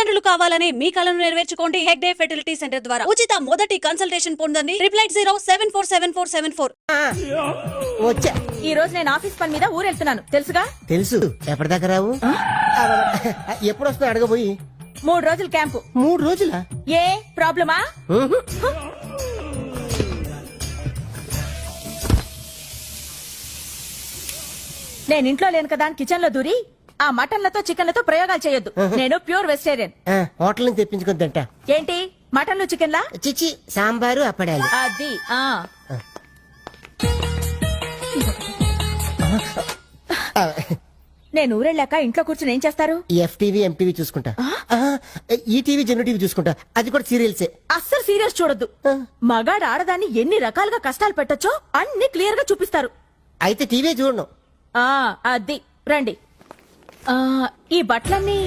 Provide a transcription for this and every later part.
తల్లిదండ్రులు కావాలని మీ కలను నెరవేర్చుకోండి హెగ్డే ఫెర్టిలిటీ సెంటర్ ద్వారా ఉచిత మొదటి కన్సల్టేషన్ పొందండి 88074747474. వచ్చా. ఈ రోజు నేను ఆఫీస్ పని మీద ఊరెళ్తున్నాను తెలుసుగా. తెలుసు. ఎప్పటిదాకా రావు? ఎప్పుడు వస్తా అడగబోయి. 3 రోజులు క్యాంపు. 3 రోజులా? ఏ ప్రాబ్లమా? నేను ఇంట్లో లేను కదా అని కిచెన్ లో దూరి ఆ మటన్లతో చికెన్లతో ప్రయోగాలు చేయొద్దు. నేను ప్యూర్ వెజిటేరియన్. హోటల్ నుంచి తెప్పించుకుందంట. ఏంటి మటన్లు చికెన్లా? చిచి సాంబారు అప్పడాలి. అది నేను ఊరెళ్ళాక ఇంట్లో కూర్చుని ఏం చేస్తారు? ఎఫ్టీవీ ఎంటీవీ చూసుకుంటా. ఈ టీవీ జెన్యూ టీవీ చూసుకుంటా. అది కూడా సీరియల్సే. అస్సలు సీరియస్ చూడొద్దు. మగాడు ఆడదాన్ని ఎన్ని రకాలుగా కష్టాలు పెట్టొచ్చో అన్ని క్లియర్ గా చూపిస్తారు. అయితే టీవీ చూడను. అది రండి. ఈ బట్టలన్నీ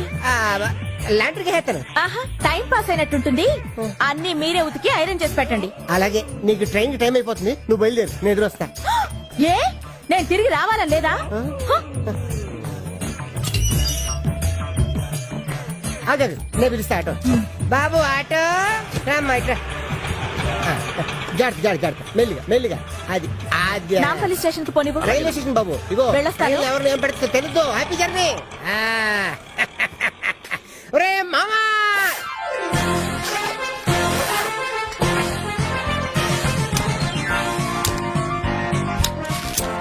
లాండ్రీకి వేస్తాను. ఆహా టైం పాస్ అయినట్టుంటుంది. అన్ని మీరే ఉతికి ఐరన్ చేసి పెట్టండి. అలాగే. నీకు ట్రైన్ కి టైం అయిపోతుంది. నువ్వు బయలుదేరు, నేను ఎదురొస్తా. ఏ నేను తిరిగి రావాలని లేదా? ఆగదు, నేను పిలుస్తా ఆటో. బాబు ఆటో రామ్మా ఇట్రా. జాగ్రత్త జాగ్రత్త జాగ్రత్త. మెల్లిగా మెల్లిగా. అది అది నాంపల్లి స్టేషన్ కి పోనివ్వు. రైల్వే స్టేషన్ బాబు. ఇగో వెళ్ళొస్తాను. ఎవరిని ఏం పెడితే తెలుద్దు. Happy journey. ఒరే మామా,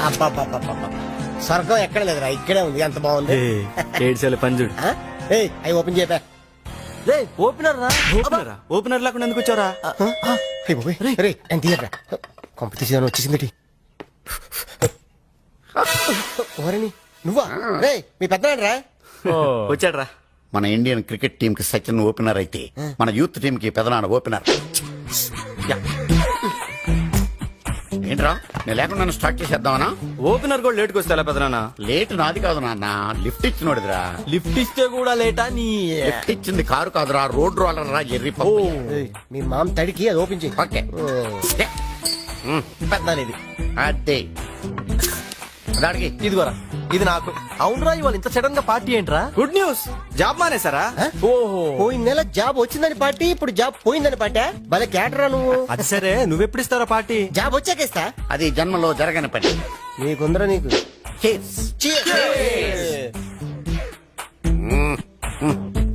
అబ్బా స్వర్గం ఎక్కడ లేదురా, ఇక్కడే ఉంది. ఎంత బాగుంది. ఏడ్చాలి పంజుడు. అవి ఓపెన్ చేయపా. ఓపెనర్ రా. ఓపెనర్ లేకుండా ఎందుకు వచ్చారా? ఎంత తీయరా కాంపిటీషన్ వచ్చేసింది. ఓరని నువ్వా? రే మీ పెద్దనాడు రా. వచ్చాడు రా. మన ఇండియన్ క్రికెట్ టీమ్ కి సచిన్ ఓపెనర్ అయితే మన యూత్ టీమ్ కి పెదనాన్న ఓపెనర్. ఏంట్రా నేను లేకుండా నన్ను స్టార్ట్ చేసేద్దామనా? ఓపెనర్ కూడా లేట్కి వస్తా పెదనాన్న. లేట్ నాది కాదు నాన్న, లిఫ్ట్ ఇచ్చినోడిదిరా. లిఫ్ట్ ఇస్తే కూడా లేటా? నీ లిఫ్ట్ ఇచ్చింది కారు కాదురా, రోడ్ రోలర్ రా. ఎర్రి మీ మామ తడికి అది ఓపెన్ చేయి. ఓకే పెద్దనానిది. అదే దాడికి ఇదిగోరా, ఇది నాకు. అవునరా, ఇవాళ ఇంత సడన్ గా పార్టీ ఏంట్రా? గుడ్ న్యూస్, జాబ్ మానేసారా? ఓహో, పోయిన నెల జాబ్ వచ్చిందని పార్టీ, ఇప్పుడు జాబ్ పోయిందని పార్టీ. భలే క్యాటరా నువ్వు. అది సరే, నువ్వెప్పుడు ఇస్తారా పార్టీ? జాబ్ వచ్చాకేస్తా. అది జన్మలో జరగని పని. నీకుందరా నీకు.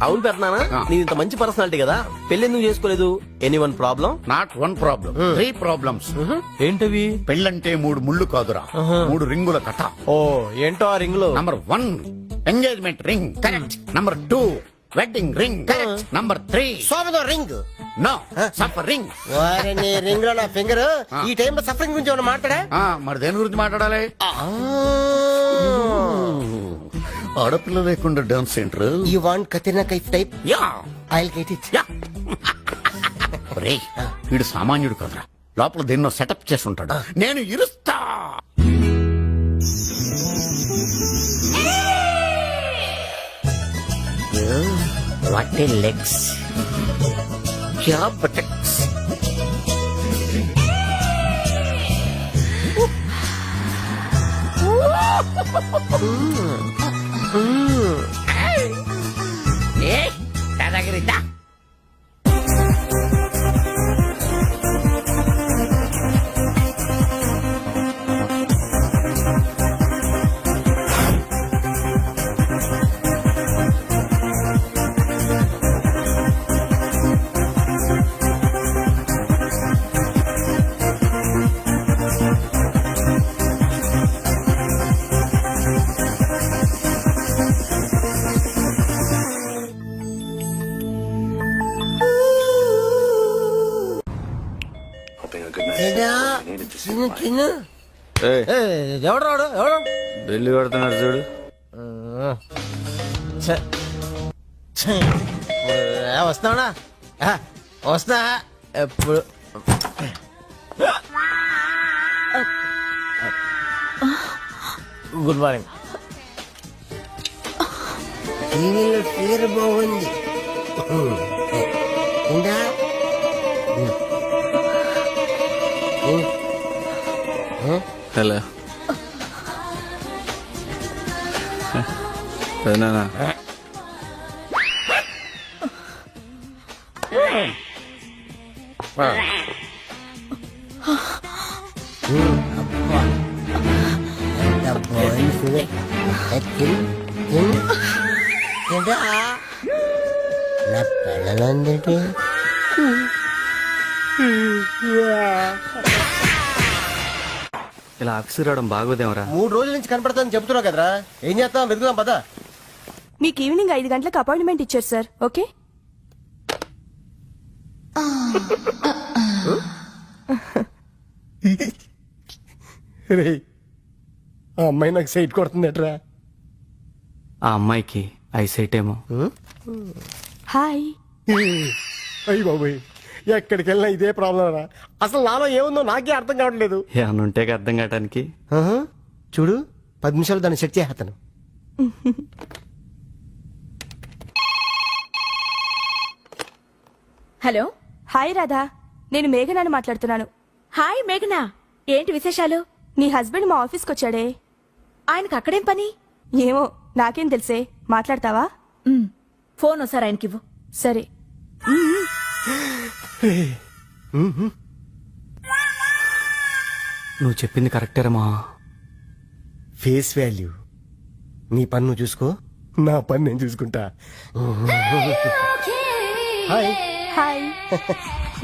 అవును పెద్దనానా, నీది ఇంత మంచి పర్సనాలిటీ కదా, పెళ్లి ఎందుకు చేసుకోలేదు? Anyone problem? Not 1 problem, 3 problems. ఏంటవి? పెళ్ళంటే 3 ముళ్ళు కాదురా, 3 రింగుల కథ. ఓ ఏంటో ఆ రింగ్ లో? Number 1 engagement ring, correct. Number 2 wedding ring, correct. Number 3 సోమదో రింగ్. నో సఫర్ రింగ్. వారిని రింగ్ లో నా ఫింగర్. ఈ టైం లో సఫరింగ్ గురించి ఏమన్నా మాట్లాడా? మరి దేని గురించి మాట్లాడాలి? ఆడపిల్ల లేకుండా dance centre. You want Katrina Kaif type? Yeah, I will get it. Yeah. రే వీడు సామాన్యుడు కదరా, లోపల దేన్నో సెటప్ చేసి ఉంటాడు. నేను ఇరుస్తా. వాట్ ఏ లెగ్స్, క్యా బటక్స్. దాదాగిరి దా. ఎవడు రాడు? ఎవడు బిల్లు కడుతున్నాడు చూడు. వస్తున్నావునా? వస్తా. ఎప్పుడు గుడ్ మార్నింగ్. టీవీలో ఫిగర్ బాగుంది. హలో పెదనాన్న, నా పిల్లలందరికీ ఇలా ఆఫీస్కి రావడం బాగోదేమరా? 3 రోజుల నుంచి కనపడతానని చెప్తున్నావు కదరా, ఏం చేస్తాం, వెతుకుదాం పదా. మీకు ఈవినింగ్ 5 గంటలకు అపాయింట్మెంట్ ఇచ్చారు సార్. ఓకే రేయ్, ఆ అమ్మాయి నాకు సైట్ కొడుతుందట్రా. ఆ అమ్మాయికి ఐసైట్ ఏమో. హాయ్. అయ్యి బాబోయ్, ఎక్కడికి వెళ్ళినా ఇదే ప్రాబ్లం రా. అసలు నాలో ఏముందో నాకే అర్థం కావట్లేదు. ఏమన్నా ఉంటే అర్థం కావటానికి. ఆహా, చూడు 10 నిమిషాలు దాన్ని సెట్ చేస్తాను. హలో. హాయ్ రాధా, నేను మేఘనాని మాట్లాడుతున్నాను. హాయ్ మేఘనా, ఏంటి విశేషాలు? నీ హస్బెండ్ మా ఆఫీస్కి వచ్చాడే. ఆయనకు అక్కడేం పని? ఏమో నాకేం తెలుసే. మాట్లాడతావా? ఫోన్ ఒకసారి ఆయనకివ్వు. సరే. నువ్వు చెప్పింది కరెక్టేరమ్మా. Face value. నీ పని నువ్వు చూసుకో, నా పని నేను చూసుకుంటా. హాయ్. హాయ్.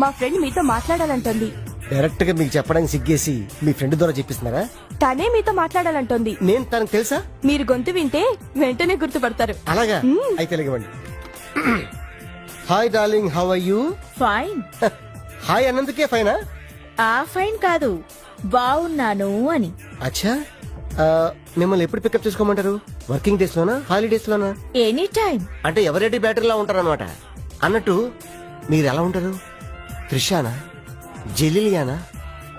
మా ఫ్రెండ్ మీతో మాట్లాడాలంటోంది. డైరెక్ట్ గా మీకు చెప్పడానికి సిగ్గేసి మీ ఫ్రెండ్ ద్వారా చెప్పిస్తున్నారా? తనే మీతో మాట్లాడాలంటోంది. నేను తనకు తెలుసా? మీరు గొంతు వింటే వెంటనే గుర్తుపడతారు. అలాగా అయితే ఇవ్వండి. Hi darling, how are you? Fine. Hi అన్నందుకే ఫైనా? ఆ ఫైన్ కాదు, బాగున్నాను అని. అచ్చా, మిమ్మల్ని ఎప్పుడు పికప్ చేసుకోమంటారు? వర్కింగ్ డేస్ లోనా, హాలిడేస్ లోనా? Any time. అంటే ఎవరెడీ బ్యాటరీలా ఉంటారు అనమాట. అన్నట్టు మీరు ఎలా ఉంటారు? త్రిషానా, జెలిలియానా,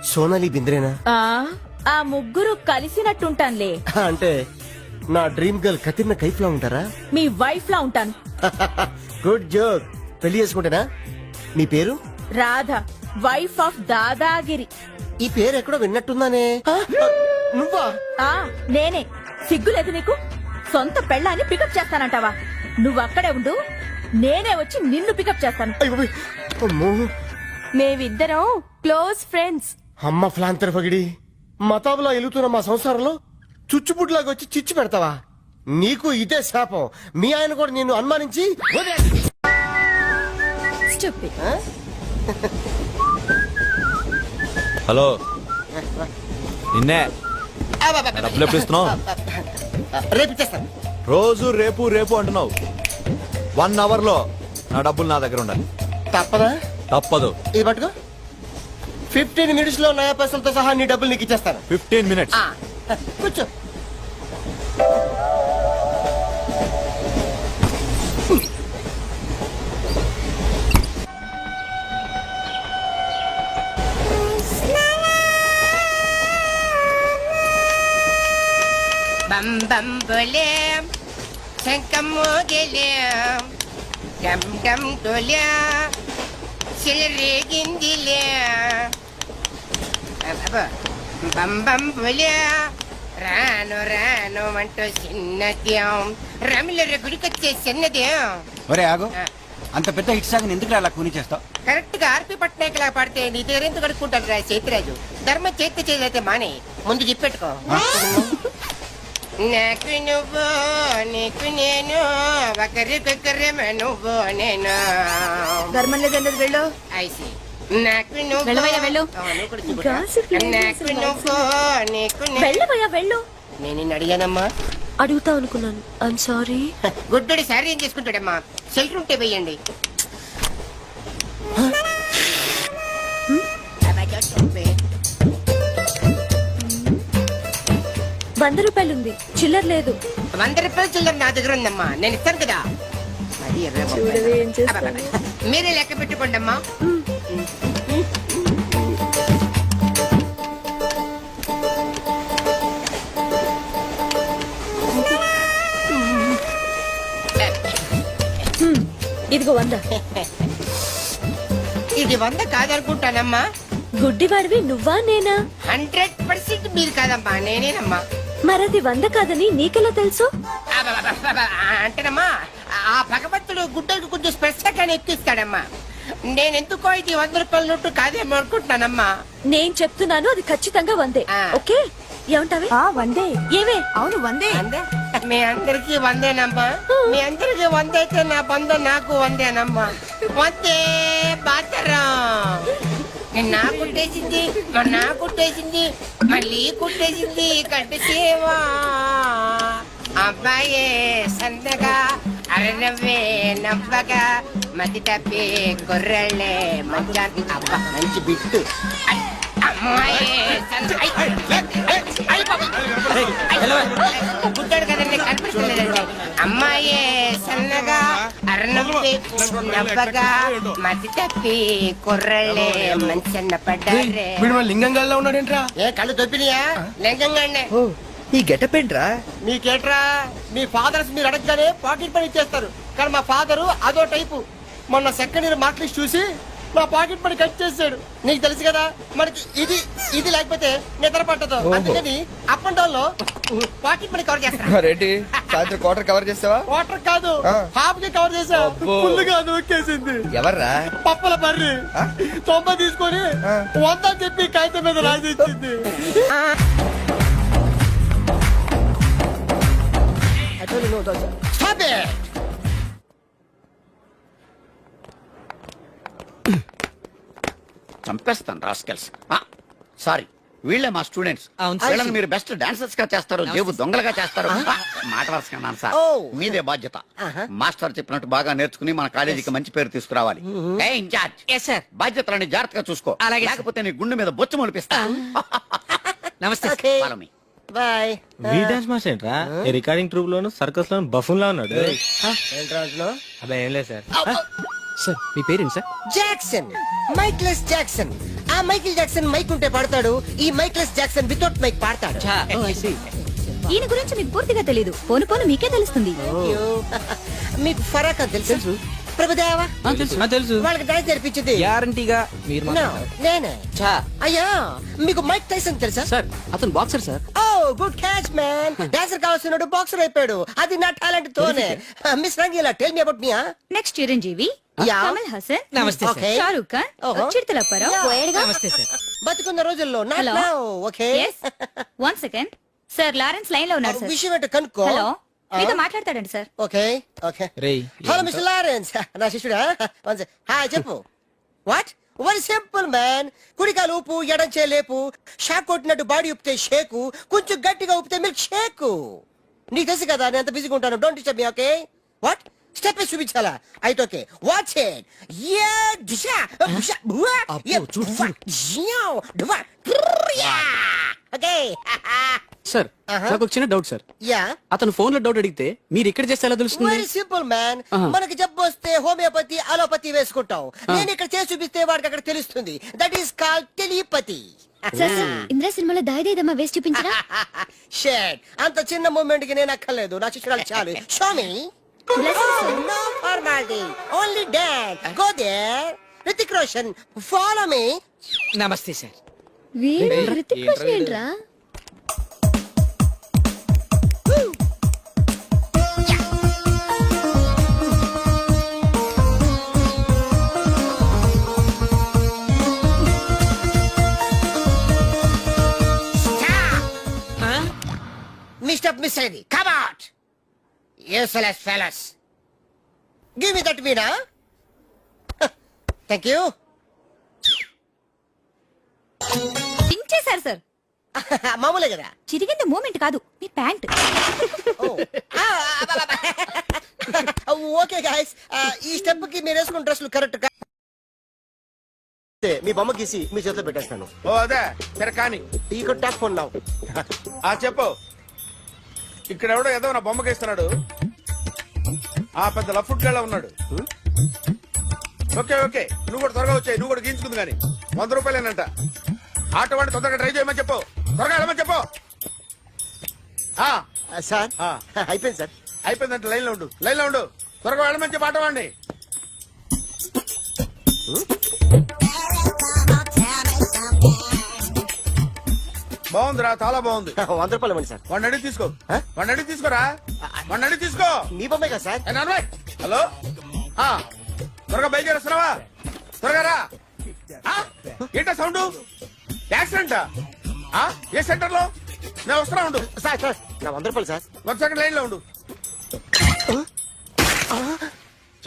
సోనాలి బింద్రేనా? ఆ ముగ్గురు కలిసినట్టుంటానులే. అంటే నా డ్రీమ్ గర్ల్ కతిర్న కైఫ్ లా ఉంటారా? మీ వైఫ్ లా ఉంటాను. Good joke. పెళ్లి చేసుకుంటేనా? మీ పేరు? Radha, wife of dadagiri. ఈ పేరు ఎక్కడో విన్నట్టుందానే. నువ్వా? నేనే. సిగ్గులేదు నీకు? సొంత పెళ్ళాన్ని పికప్ చేస్తానంటావా? నువ్వు అక్కడే ఉండు, నేనే వచ్చి నిన్ను పికప్ చేస్తాను. అయ్య బాబోయ్. అమ్మో. మేమిద్దరం క్లోజ్ ఫ్రెండ్స్. అమ్మ ఫ్లాంతర్ పగిడి, మతాబులా ఎలుగుతున్న మా సంసారంలో చుచ్చుపుట్లాగా వచ్చి చిచ్చు పెడతావా? నీకు ఇదే శాపం. మీ ఆయన కూడా నిన్ను అనుమానించి Stupid. హలో, నిన్నే డబ్బులు ఎప్పుడు ఇస్తున్నావు? రేపు ఇచ్చేస్తాను. రోజు రేపు రేపు అంటున్నావు. 1 అవర్ లో నా డబ్బులు నా దగ్గర ఉండాలి. తప్పదా? తప్పదు. ఇది పట్టుకో. 15 మినిట్స్ లో నయా పైసలతో సహా నీ డబ్బులు నీకు ఇచ్చేస్తాను. 15 minutes. కూర్చో. బం బం బొలేం శంఖం మోగలేం డమ్ డమ్ డోలే సిలరేగిందిలే బం బం బొలే రాను రాను అంటూ చిన్నదేం రమిల గుడికొచ్చే చిన్నదేం. ఒరే ఆగు, అంత పెద్ద హిట్ సాంగ్ ఎందుకు అలా కూని చేస్తావు? కరెక్ట్ గా ఆర్పి పట్నాయక్ లా పాడితే నీ దగ్గర ఎందుకు కడుక్కుంటాను రా చేతిరాజు. ధర్మం చేతి చేదైతే మానే ముందు చెప్పెట్టుకో. నాకు నువ్వు నీకు నేను ఒకరికొకరేమో నువ్వు నేను. ధర్మం లేదండి, వెళ్ళు. ఐసి నాకు నువ్వు వెళ్ళవయ్యా, వెళ్ళు. నువ్వు కూడా చూడు. నాకు నువ్వు నీకు వెళ్ళవయ్యా, వెళ్ళు. నేను నిన్ను అడిగానమ్మా. అడుగుతా అనుకున్నాను. I'm sorry. గుడ్డోడి సారీ ఏం చేసుకుంటాడమ్మా? షెల్టర్ ఉంటే వెయ్యండి. ₹100 చిల్లర లేదు. 100 రూపాయలు చిల్లర నా దగ్గర ఉందమ్మా, నేను ఇస్తాను కదా. అది 20 చూడవే ఏం చేస్తాను. అబ్బబ్బబ్బ. మీరే లెక్క పెట్టుకోండి అమ్మా. ఇదిగో 100. ఇది 100 కాదనుకుంటానమ్మా. గుడ్డివాడివి నువ్వా నేనా? 100% మీరు కాదమ్మా, నేనేనమ్మా. మరది 100 కాదని నీకెలా తెలుసు? అబ్బబ్బబ్బబ్బ. అంటేనమ్మా, ఆ భగవంతుడు గుడ్డలకు కొంచెం స్పెషల్ గానే ఎక్కిస్తాడమ్మా. నేను ఎందుకో ఇది 100 రూపాయల నోటు కాదేమో అనుకుంటున్నానమ్మా. నేను చెప్తున్నాను అది ఖచ్చితంగా వందే. ఆ. ఓకే ఏమంటావే? వందే. ఏవే? అవును వందే. అందే మీ అందరికి వందేనమ్మా. మీ అందరికి వందైతే నా బంధ నాకు వందేనమ్మా. వందే బాతరం. నా కుట్టేసింది, నా కుట్టేసింది, మళ్ళీ కుట్టేసింది కంటి సేవా. అబ్బాయే సందగా అరనవ్వే నవ్వగా మతి తప్పి కుర్రళ్ళే మంచి అబ్బా మంచి బిట్టు. అమ్మాయే పుట్టాడు కదండి కనిపించలేదండి. అమ్మాయే సన్నగా అరనవ్వే నవ్వగా మతి తప్పి కుర్రళ్ళే మంచన్న పడ్డారే. లింగంగా ఉన్నాడేంట్రా? ఏ కళ్ళు తొప్పినాయా? లింగంగానే. ఈ గెటప్ ఏంట్రా? మీకేట్రా, మీ ఫాదర్స్ మీరు అడగగానే పాకెట్ పని ఇచ్చేస్తారు. కానీ మా ఫాదరు అదో టైపు. మొన్న సెకండ్ ఇయర్ మార్క్ లిస్ట్ చూసి నా పాకెట్ పని కట్ చేసాడు. నీకు తెలుసు కదా, మనకి ఇది ఇది లేకపోతే నిద్ర పట్టదు. అందుకని అప్ అండ్ డౌన్ లో పాకెట్ మనీ కవర్ చేస్తా. రెడ్డి సాయంత్రం క్వార్టర్ కవర్ చేస్తావా? వాటర్ కాదు, హాఫ్ కి కవర్ చేసా. ఫుల్గా నొక్కేసింది. ఎవర్రా? పప్పల బర్రి 90 తీసుకొని 100 చెప్పి కాగితం మీద రాసి ఇచ్చింది. Stop it! చంపేస్తాను రాస్కెల్స్. సారీ, వీళ్ళే మా స్టూడెంట్స్. వీళ్ళని మీరు బెస్ట్ డాన్సర్స్ గా చేస్తారు, జేబు దొంగలుగా చేస్తారు. మాట వరుసకన్నాను సార్, మీదే బాధ్యత. మాస్టర్ చెప్పినట్టు బాగా నేర్చుకుని మన కాలేజీకి మంచి పేరు తీసుకురావాలి. ఏ ఇన్ఛార్జ్, బాధ్యతలని జాగ్రత్తగా చూసుకో, లేకపోతే నీ గుండె మీద బొచ్చు మొలిపిస్తా. నమస్తే. Follow me. బాయ్. వీ డాన్స్ మాస్టర్ ఏంట్రా? ఈ రికార్డింగ్ ట్రూప్ లోను సర్కస్ లోను బఫూన్ లా ఉన్నాడు. అబ్బా ఏం లేదు సార్. సార్ మీ పేరేంటి సార్? Jackson, Michael Jackson. ఆ మైకిల్ జాక్సన్ మైక్ ఉంటే పాడతాడు, ఈ మైక్లెస్ జాక్సన్ వితౌట్ మైక్ పాడతాడు. ఈయన గురించి మీకు పూర్తిగా తెలీదు. పోను పోను మీకే తెలుస్తుంది. మీకు ఫరాక్ అని తెలుసు? ప్రభుదేవా తెలుసు. వాళ్ళకి డాన్స్ నేర్పించింది గ్యారంటీగా మీరు No, నేనే. అయ్యా, మీకు మైక్ టైసన్ తెలుసా? సార్ అతను boxer sir. Oh good catch man. Dancer కావాల్సినాడు బాక్సర్ అయిపోయాడు. అది నా టాలెంట్ తోనే. Miss Rangeela, tell me about me. Next Chiranjeevi, Yeah. Kamal Haasan, నమస్తే సార్. Okay. షారూక్ ఖాన్, ఓహో. చిరుతలప్పారావు, బోయడ్గా. నమస్తే సార్. బతుకున్న రోజుల్లో not Hello. now, okay? Yes. 1 second. Sir Lawrence line లో ఉన్నారు సార్. విషయం ఏంటో కనుక్కో. హలో, మీతో మాట్లాడతాడండి సార్. Okay okay. రేయ్, హలో మిస్టర్ లారెన్స్, నా శిష్యుడా? హాయ్ చెప్పు. వాట్? Very simple man. కుడికాలు ఊపు, ఎడం లేపు, షాక్ కొట్టినట్టు బాడీ ఊపితే షేకు, కొంచెం గట్టిగా ఊపితే మిల్క్ షేకు. నీకు తెలుసు కదా నేను ఎంత బిజీగా ఉంటాను. Don't disturb me, okay? What? Step చూపించాలా? అయితే ఓకే, వాచ్ ఇట్. యా దిశా బుషా బువా యా జియా డువా యా. ఓకే. సార్ నాకు ఒక చిన్న డౌట్ సార్. యా, అతను ఫోన్ లో డౌట్ అడిగితే మీరు ఇక్కడ చేస్తే ఎలా తెలుస్తుంది? Very simple man. మనకి జబ్బు వస్తే హోమియోపతి, అలోపతి వేసుకుంటాం. నేను ఇక్కడ చేసి చూపిస్తే వాడికి అక్కడ తెలుస్తుంది. That is called telepathy. Indra సినిమాలో దాయిదేదమ్మా వేసి చూపించరా? షేట్, అంత చిన్న మూమెంట్ కి నేను అక్కర్లేదు. నా శిష్యురాలు చాలు. Show me. No formality, only dance. Go there. Hrithik Roshan, follow me. నమస్తే సార్. రితిక్ రోషన్ ఏంట్రా? Mr. Missery, come out. Useless fellas. Give me that winner. Thank you. చించేశారు సార్. మామూలే కదా. చిరిగింది మూమెంట్ కాదు, మీ ప్యాంట్. ఓకే గాయస్, ఈ స్టెప్ కి మీరు వేసుకున్న డ్రెస్లు కరెక్ట్ గా మీ బొమ్మ గీసి మీ చేతిలో పెట్టేస్తాను. ఓ అదే సరే కానీ ఈ కుడ్ టాక్ ఫోన్ నౌ. చెప్పు. ఇక్కడ ఎవడో ఏదో నా బొమ్మకి ఇస్తున్నాడు. ఆ పెద్ద లఫుట్ గళ్ళ ఉన్నాడు. ఓకే ఓకే, నువ్వు కూడా త్వరగా వచ్చాయి. నువ్వు కూడా గీంచుకుంది కానీ 100 రూపాయలేనంట. ఆటో వాడి తొందరగా ట్రై చేయమని చెప్పు. త్వరగా వెళ్ళమని చెప్పు. సార్ అయిపోయింది సార్. అయిపోయిందంటే లైన్ లో ఉండు, లైన్ లో ఉండు. త్వరగా వెళ్ళమని చెప్పు ఆటో వాడిని. బాగుందిరా, చాలా బాగుంది. 100 రూపాయలు ఇవ్వండి సార్. వాడిని అడిగి తీసుకో. వాడిని అడిగి తీసుకోరా. వాడిని అడిగి తీసుకో. మీ బొమ్మే కదా సార్. హలో, త్వరగా బయలుదేరేస్తున్నావా? త్వరగా రా. ఆ? ఏంటా సౌండ్? యాక్సిడెంటా? ఆ? ఏ సెంటర్ లో? నేను వస్తున్నా ఉండు. సార్ సార్ నా 100 రూపాయలు సార్. 1 సెకండ్ లైన్ లో ఉండు.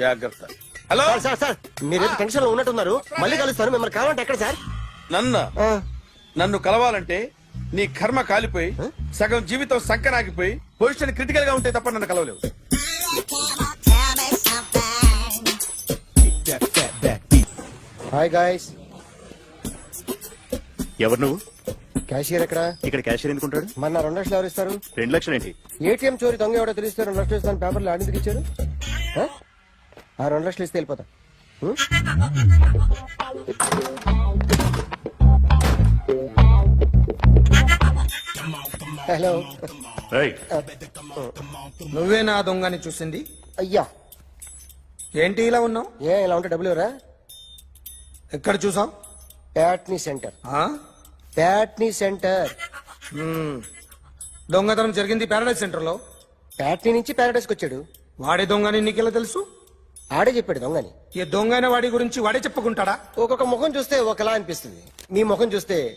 జాగ్రత్త. హలో సార్ సార్ సార్ మీరేదో టెన్షన్ లో ఉన్నట్టున్నారు. మళ్ళీ కలుస్తాను. మిమ్మల్ని కావాలంటే ఎక్కడ సార్? నన్ను కలవాలంటే నీ కర్మ కాలిపోయి సగం జీవితం సంకనాగిపోయి పొజిషన్ క్రిటికల్ గా ఉంటే తప్ప నన్ను కలవలేవు. Hi guys. ఎవరు నువ్వు? క్యాషియర్ ఎక్కడ? ఇక్కడ క్యాషియర్ ఎందుకుంటాడు? మన 2 లక్షలు ఎవరు ఇస్తారు? 2 లక్షలు ఏంటి? ఏటీఎం చోరీ దొంగ ఎవడో తెలిస్తే 2 లక్షలు ఇస్తాను పేపర్లు ఆడిందుకు ఇచ్చారు. ఆ 2 లక్షలు ఇస్తే వెళ్ళిపోతా. హలో. నువ్వే నా దొంగని చూసింది? అయ్యా ఏంటి ఇలా ఉన్నావు? ఏ ఇలా ఉంటే డబ్బులు ఎవరా? ఎక్కడ చూసావు? ప్యాట్నీ సెంటర్. ప్యాట్నీ సెంటర్. దొంగతనం జరిగింది పారాడైజ్ సెంటర్ లో. ప్యాట్నీ నుంచి ప్యారడైస్కి వచ్చాడు. వాడే దొంగని నీకెలా తెలుసు? ఆడే చెప్పాడు దొంగని. ఈ దొంగైన వాడి గురించి వాడే చెప్పుకుంటాడా? ఒక్కొక్క ముఖం చూస్తే ఒకలా అనిపిస్తుంది. మీ ముఖం చూస్తే